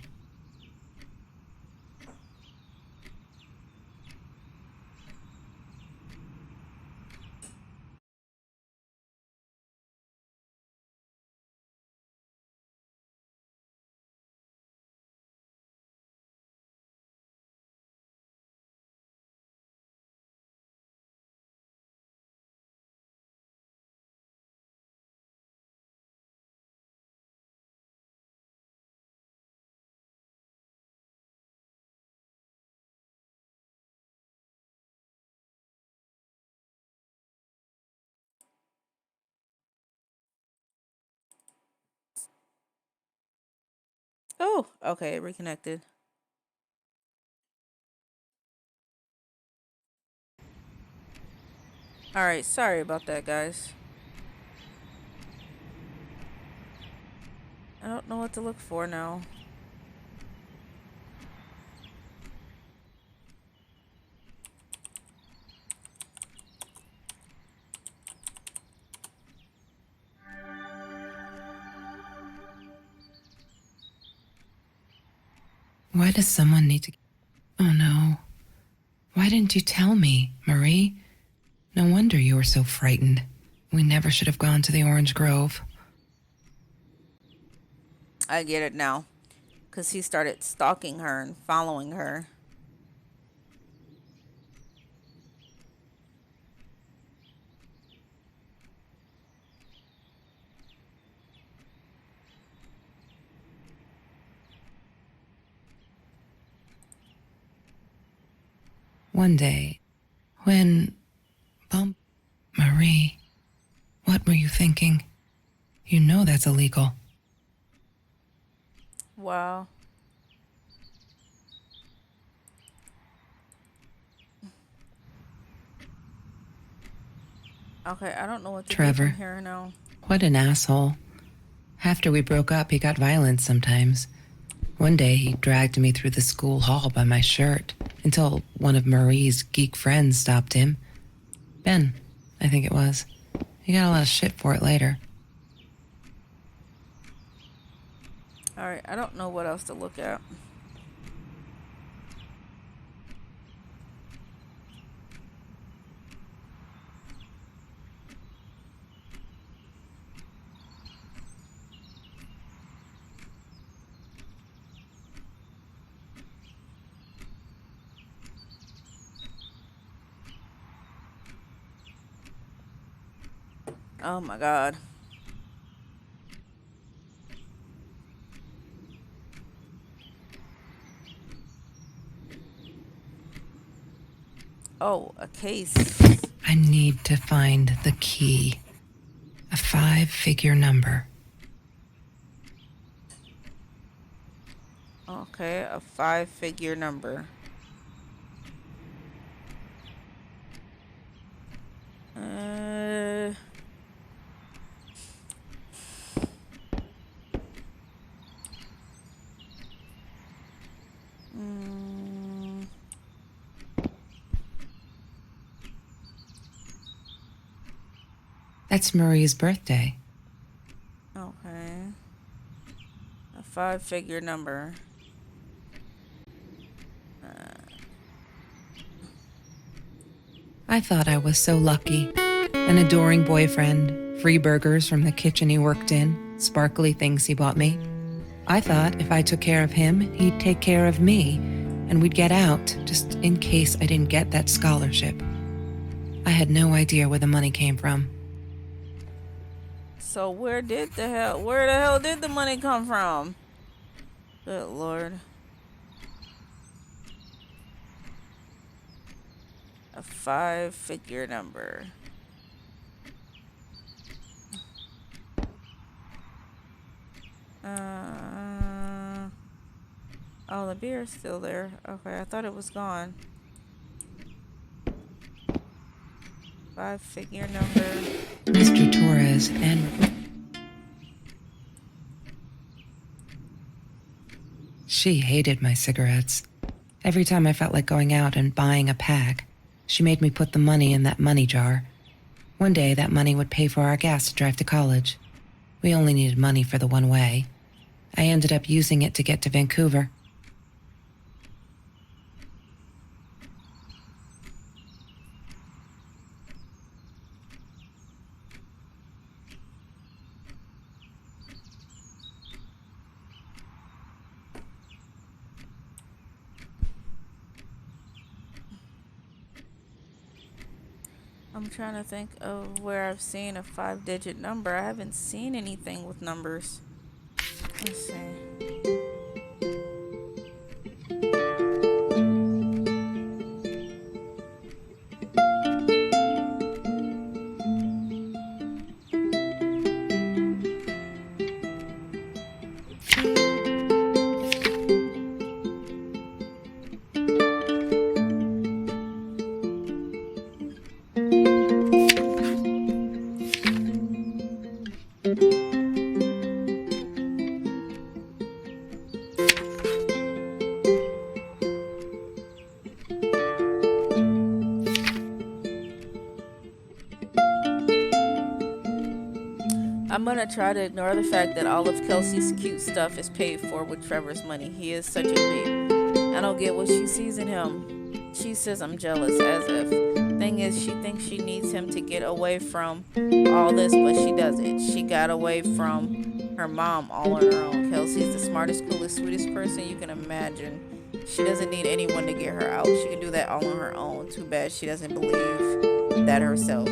Oh, okay, reconnected. Alright, sorry about that, guys. I don't know what to look for now. Why does someone need to... Oh no. Why didn't you tell me, Marie? No wonder you were so frightened. We never should have gone to the orange grove. I get it now. Because he started stalking her and following her. One day, when... Bump... Marie, what were you thinking? You know that's illegal. Wow. Okay, I don't know what to Trevor. do from here now. What an asshole. After we broke up, he got violent sometimes. One day, he dragged me through the school hall by my shirt until one of Marie's geek friends stopped him. Ben, I think it was. He got a lot of shit for it later. Alright, I don't know what else to look at. Oh my god. Oh, a case. I need to find the key. A 5-figure number. Okay, a 5-figure number. Uh... mm, That's Marie's birthday. Okay. A 5-figure number. I thought I was so lucky. An adoring boyfriend, free burgers from the kitchen he worked in, sparkly things he bought me. I thought if I took care of him, he'd take care of me, and we'd get out, just in case I didn't get that scholarship. I had no idea where the money came from. So where the hell did the money come from? Good Lord. A 5-figure number. Oh, the beer's still there. Okay, I thought it was gone. 5-figure number. Mr. Torres and... She hated my cigarettes. Every time I felt like going out and buying a pack, she made me put the money in that money jar. One day, that money would pay for our gas to drive to college. We only needed money for the one way. I ended up using it to get to Vancouver. I'm trying to think of where I've seen a 5-digit number. I haven't seen anything with numbers. Let's see. I'm gonna try to ignore the fact that all of Kelsey's cute stuff is paid for with Trevor's money. He is such a babe. I don't get what she sees in him. She says I'm jealous, as if. Thing is, she thinks she needs him to get away from all this, but she doesn't. She got away from her mom all on her own. Kelsey's the smartest, coolest, sweetest person you can imagine. She doesn't need anyone to get her out. She can do that all on her own. Too bad she doesn't believe that herself.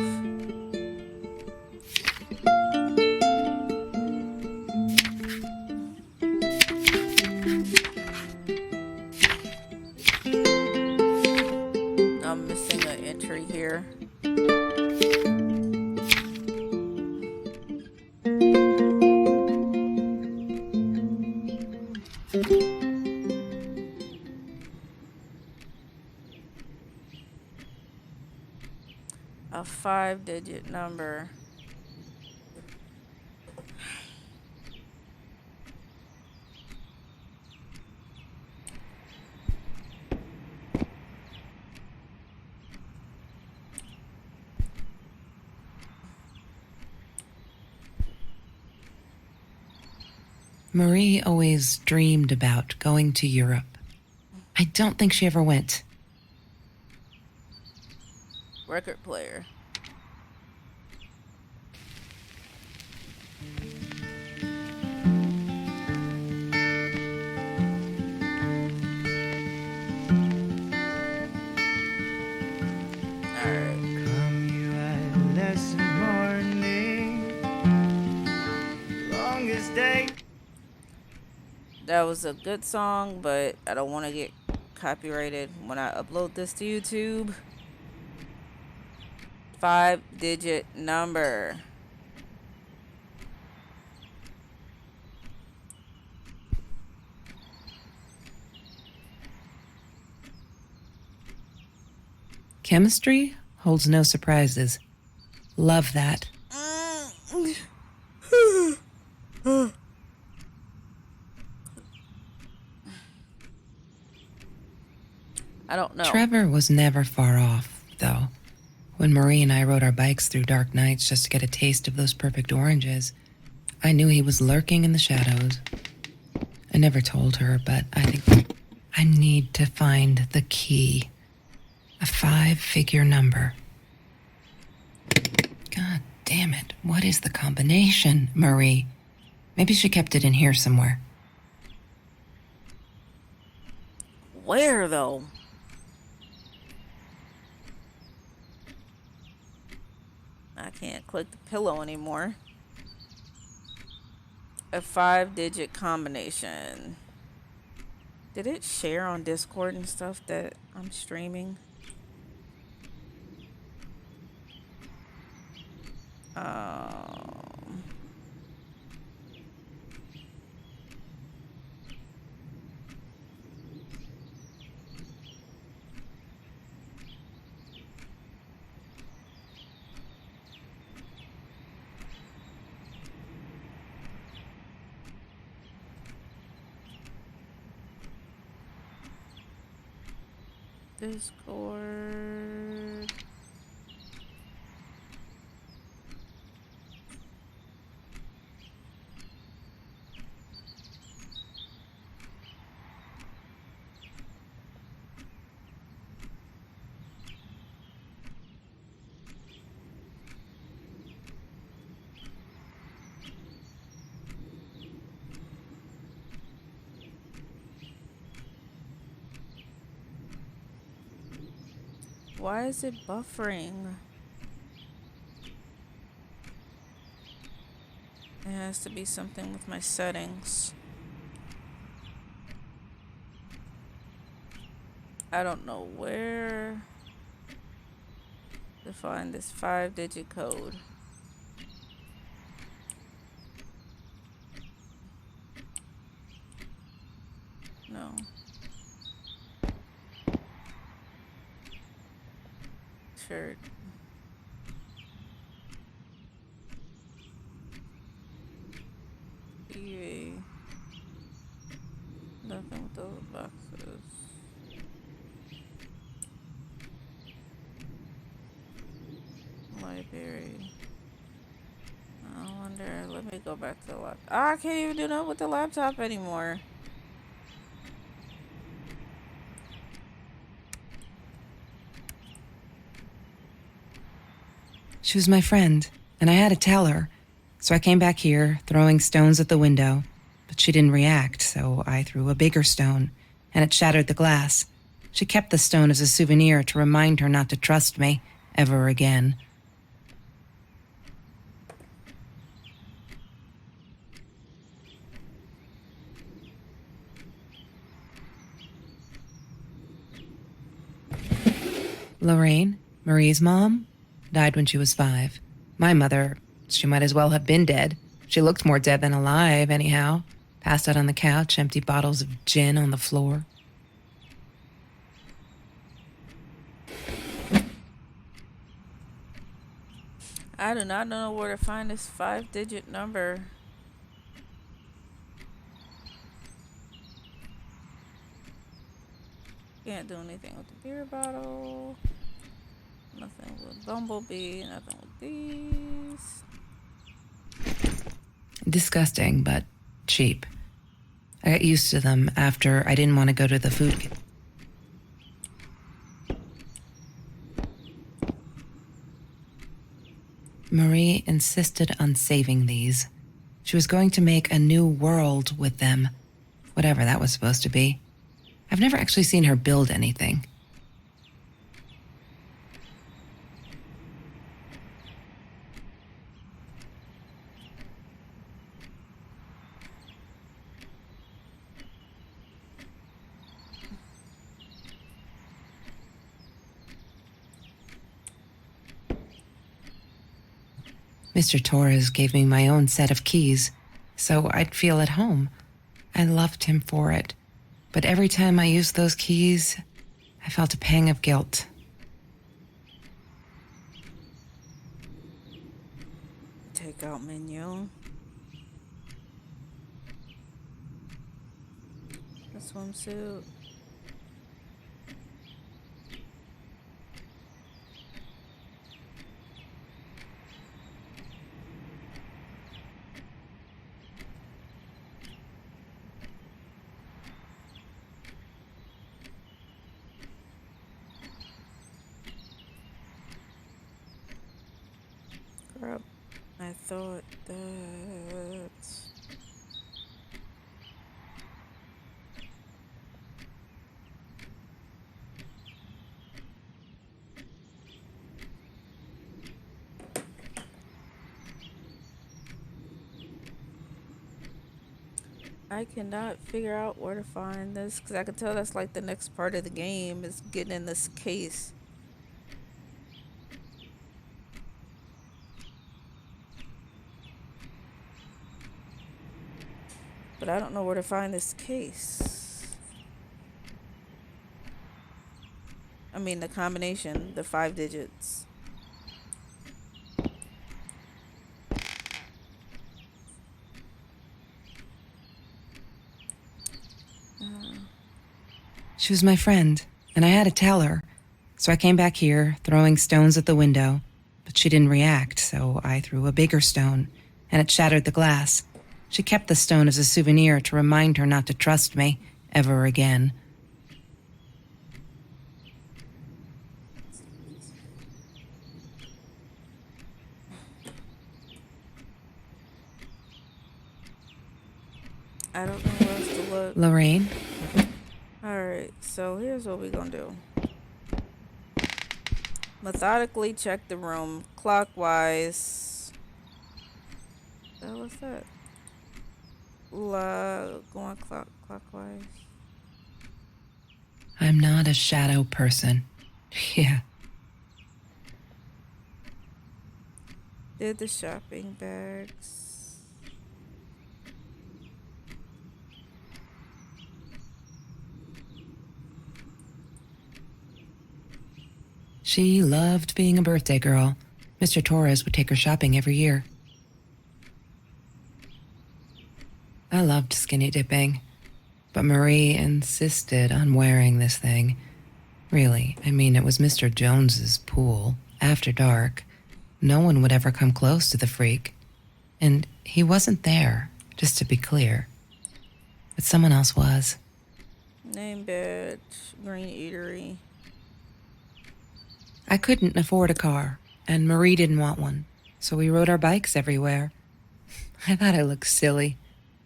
I'm missing an entry here. A 5-digit number. Marie always dreamed about going to Europe. I don't think she ever went. Record player. Alright. Come you adolescent morning, longest day. That was a good song, but I don't want to get copyrighted when I upload this to YouTube. 5-digit number. Chemistry holds no surprises. Love that. I don't know. Trevor was never far off, though. When Marie and I rode our bikes through dark nights just to get a taste of those perfect oranges, I knew he was lurking in the shadows. I never told her, but I think I need to find the key. A 5-figure number. God damn. Damn it. What is the combination, Marie? Maybe she kept it in here somewhere. Where, though? I can't click the pillow anymore. A 5-digit combination. Did it share on Discord and stuff that I'm streaming? Discord. Why is it buffering? It has to be something with my settings. I don't know where to find this 5-digit code. No. Shirt. TV. Nothing with those boxes. Library. I wonder. Let me go back to the laptop. I can't even do that with the laptop anymore. She was my friend, and I had to tell her. So I came back here, throwing stones at the window. But she didn't react, so I threw a bigger stone, and it shattered the glass. She kept the stone as a souvenir to remind her not to trust me ever again. Lorraine, Marie's mom, died when she was 5. My mother, she might as well have been dead. She looked more dead than alive, anyhow. Passed out on the couch, empty bottles of gin on the floor. I do not know where to find this 5-digit number. Can't do anything with the beer bottle. Nothing with Bumblebee. Nothing with these. Disgusting, but cheap. I got used to them after I didn't want to go to the food. Marie insisted on saving these. She was going to make a new world with them, whatever that was supposed to be. I've never actually seen her build anything. Mr. Torres gave me my own set of keys, so I'd feel at home. I loved him for it, but every time I used those keys, I felt a pang of guilt. Takeout menu. The swimsuit. Grab I thought that... I cannot figure out where to find this because I can tell that's like the next part of the game is getting in this case. But I don't know where to find this case. I mean, the combination, the 5 digits. She was my friend, and I had to tell her. So I came back here, throwing stones at the window, but she didn't react, so I threw a bigger stone, and it shattered the glass. She kept the stone as a souvenir to remind her not to trust me ever again. I don't know where else to look. Lorraine? Alright, so here's what we're gonna do. Methodically check the room clockwise. What's that? Going clockwise. I'm not a shadow person. Yeah. Did the shopping bags. She loved being a birthday girl. Mr. Torres would take her shopping every year. I loved skinny dipping, but Marie insisted on wearing this thing. Really, I mean, it was Mr. Jones's pool, after dark. No one would ever come close to the freak. And he wasn't there, just to be clear. But someone else was. Name badge. Green eatery. I couldn't afford a car, and Marie didn't want one, so we rode our bikes everywhere. I thought I looked silly,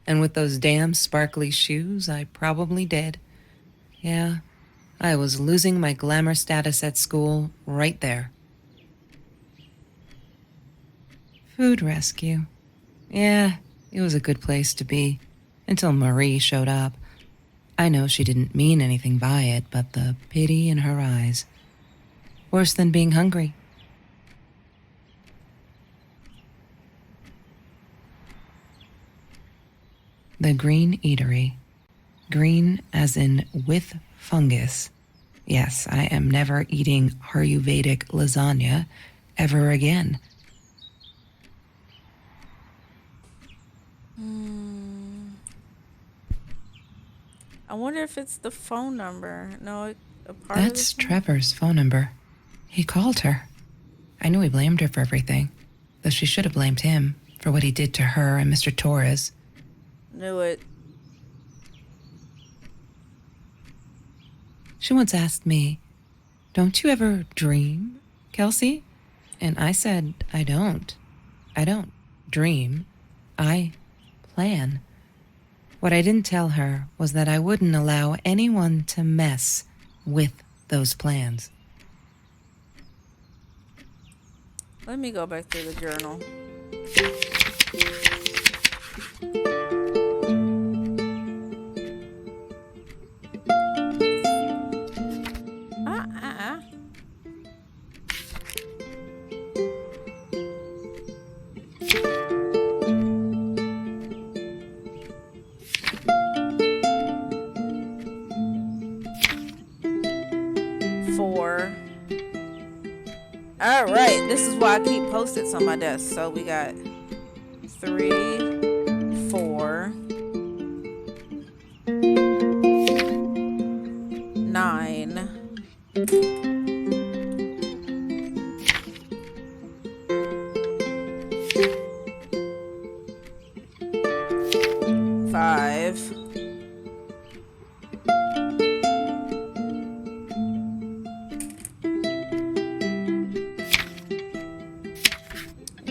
and with those damn sparkly shoes, I probably did. Yeah, I was losing my glamour status at school right there. Food rescue. Yeah, it was a good place to be, until Marie showed up. I know she didn't mean anything by it, but the pity in her eyes. Worse than being hungry. The Green Eatery. Green as in with fungus. Yes, I am never eating Ayurvedic lasagna ever again. I wonder if it's the phone number. No, a part That's of the Trevor's phone number. He called her. I knew he blamed her for everything, though she should have blamed him for what he did to her and Mr. Torres. Knew it. She once asked me, "Don't you ever dream, Kelsey?" And I said, I don't. I don't dream. I plan. What I didn't tell her was that I wouldn't allow anyone to mess with those plans. Let me go back to the journal. All right, this is why I keep post-its on my desk. So we got 3, 4, 9, 5,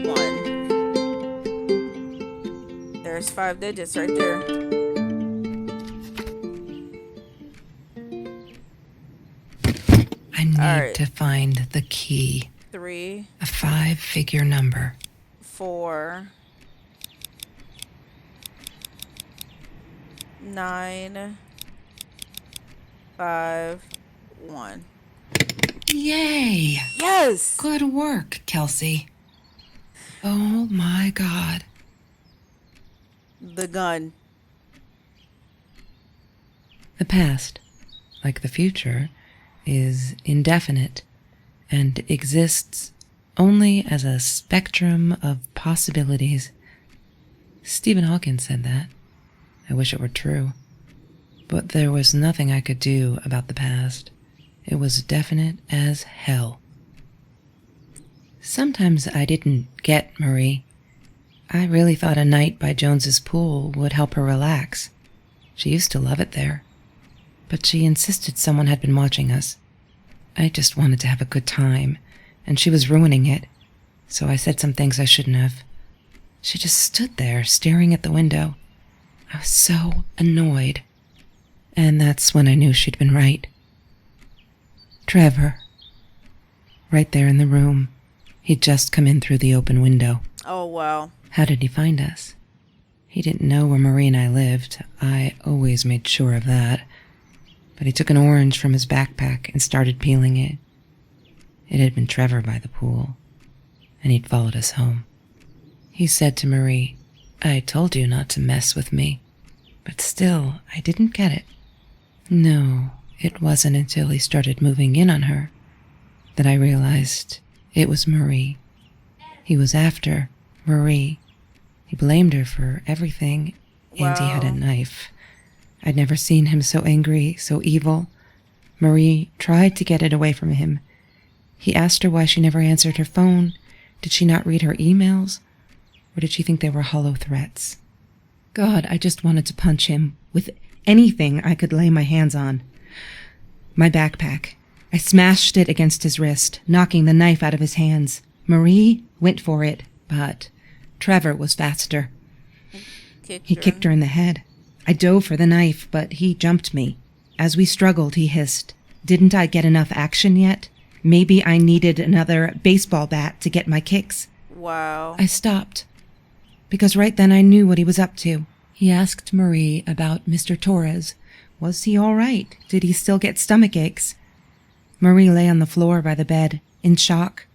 1. 5 digits right there. I need right. to find the key. 3, A 5-figure number. 4, 9, 5, 1. Yay! Yes! Good work, Kelsey. Oh my God. The gun. The past, like the future, is indefinite and exists only as a spectrum of possibilities. Stephen Hawking said that. I wish it were true. But there was nothing I could do about the past. It was definite as hell. Sometimes I didn't get Marie. I really thought a night by Jones's pool would help her relax. She used to love it there. But she insisted someone had been watching us. I just wanted to have a good time, and she was ruining it, so I said some things I shouldn't have. She just stood there, staring at the window. I was so annoyed. And that's when I knew she'd been right. Trevor. Right there in the room. He'd just come in through the open window. Oh, wow. How did he find us? He didn't know where Marie and I lived. I always made sure of that. But he took an orange from his backpack and started peeling it. It had been Trevor by the pool, and he'd followed us home. He said to Marie, "I told you not to mess with me." But still, I didn't get it. No, it wasn't until he started moving in on her that I realized it was Marie. He was after Marie. He blamed her for everything, and he had a Wow. knife. I'd never seen him so angry, so evil. Marie tried to get it away from him. He asked her why she never answered her phone. Did she not read her emails? Or did she think they were hollow threats? God, I just wanted to punch him with anything I could lay my hands on. My backpack. I smashed it against his wrist, knocking the knife out of his hands. Marie went for it, but Trevor was faster. He kicked her in the head. I dove for the knife, but he jumped me. As we struggled, he hissed, "Didn't I get enough action yet? Maybe I needed another baseball bat to get my kicks." Wow. I stopped, because right then I knew what he was up to. He asked Marie about Mr. Torres. Was he all right? Did he still get stomach aches? Marie lay on the floor by the bed, in shock,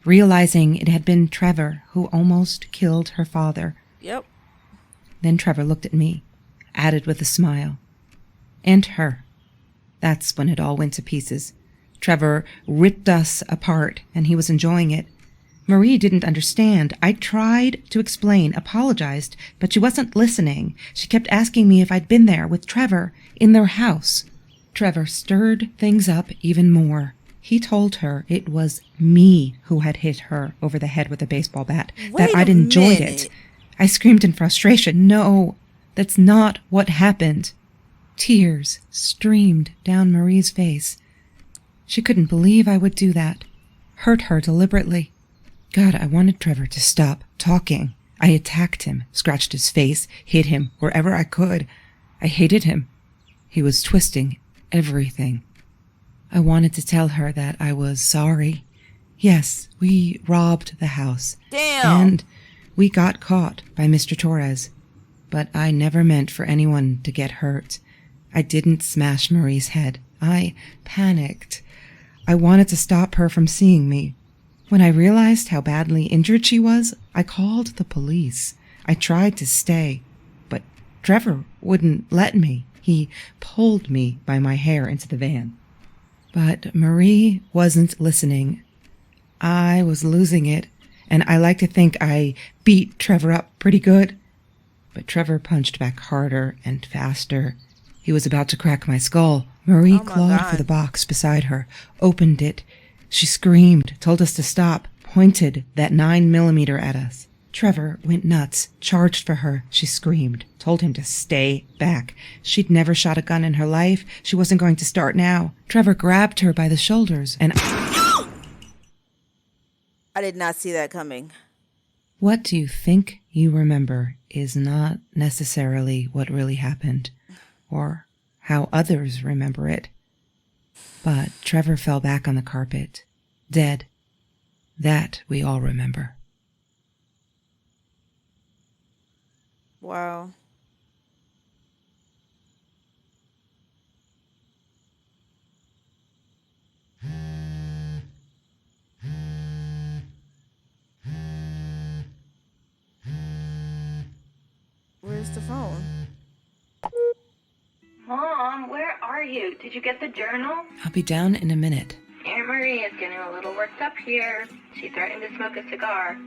realizing it had been Trevor who almost killed her father. Yep. Then Trevor looked at me, added with a smile. And her. That's when it all went to pieces. Trevor ripped us apart, and he was enjoying it. Marie didn't understand. I tried to explain, apologized, but she wasn't listening. She kept asking me if I'd been there with Trevor in their house. Trevor stirred things up even more. He told her it was me who had hit her over the head with a baseball bat, that I'd enjoyed it. I screamed in frustration. No, that's not what happened. Tears streamed down Marie's face. She couldn't believe I would do that. Hurt her deliberately. God, I wanted Trevor to stop talking. I attacked him, scratched his face, hit him wherever I could. I hated him. He was twisting everything. I wanted to tell her that I was sorry. Yes, we robbed the house. Damn. And we got caught by Mr. Torres. But I never meant for anyone to get hurt. I didn't smash Marie's head. I panicked. I wanted to stop her from seeing me. When I realized how badly injured she was, I called the police. I tried to stay, but Trevor wouldn't let me. He pulled me by my hair into the van. But Marie wasn't listening. I was losing it, and I like to think I beat Trevor up pretty good. But Trevor punched back harder and faster. He was about to crack my skull. Marie Oh my clawed God. for the box beside her, opened it. She screamed, told us to stop, pointed that 9mm at us. Trevor went nuts, charged for her. She screamed, told him to stay back. She'd never shot a gun in her life. She wasn't going to start now. Trevor grabbed her by the shoulders and... I did not see that coming. What do you think you remember is not necessarily what really happened or how others remember it. But Trevor fell back on the carpet, dead. That we all remember. Wow. Where's the phone? Mom, where are you? Did you get the journal? I'll be down in a minute. Aunt Marie is getting a little worked up here. She threatened to smoke a cigar.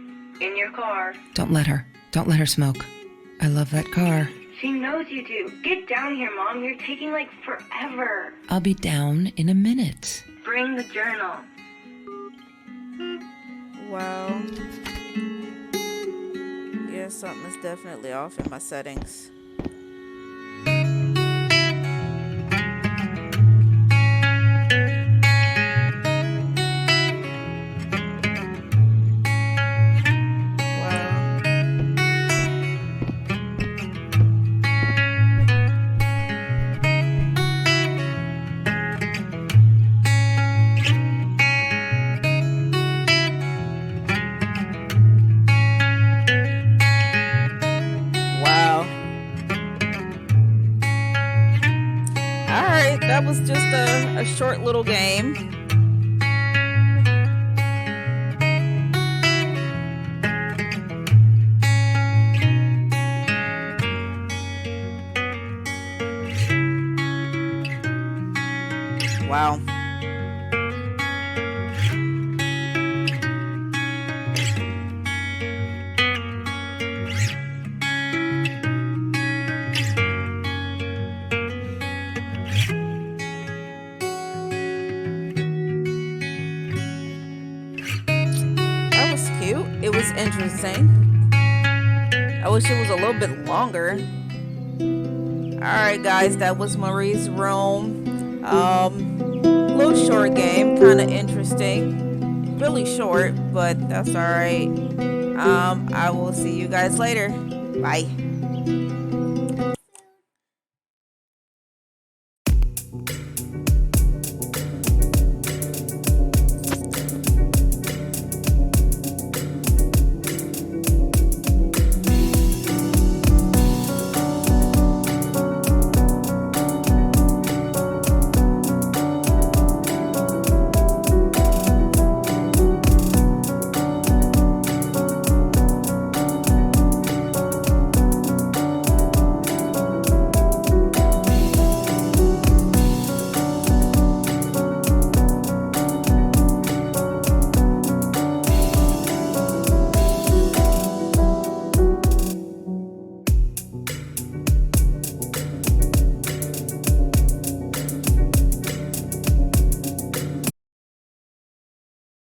In your car. Don't let her. Don't let her smoke. I love that car. She knows you do. Get down here, Mom. You're taking like forever. I'll be down in a minute. Bring the journal. Wow. Yeah, something is definitely off in my settings. That was just a short little game. Wow. It was interesting. I wish it was a little bit longer. Alright guys, that was Marie's room. Little short game, kind of interesting. Really short, but that's alright. I will see you guys later. Bye.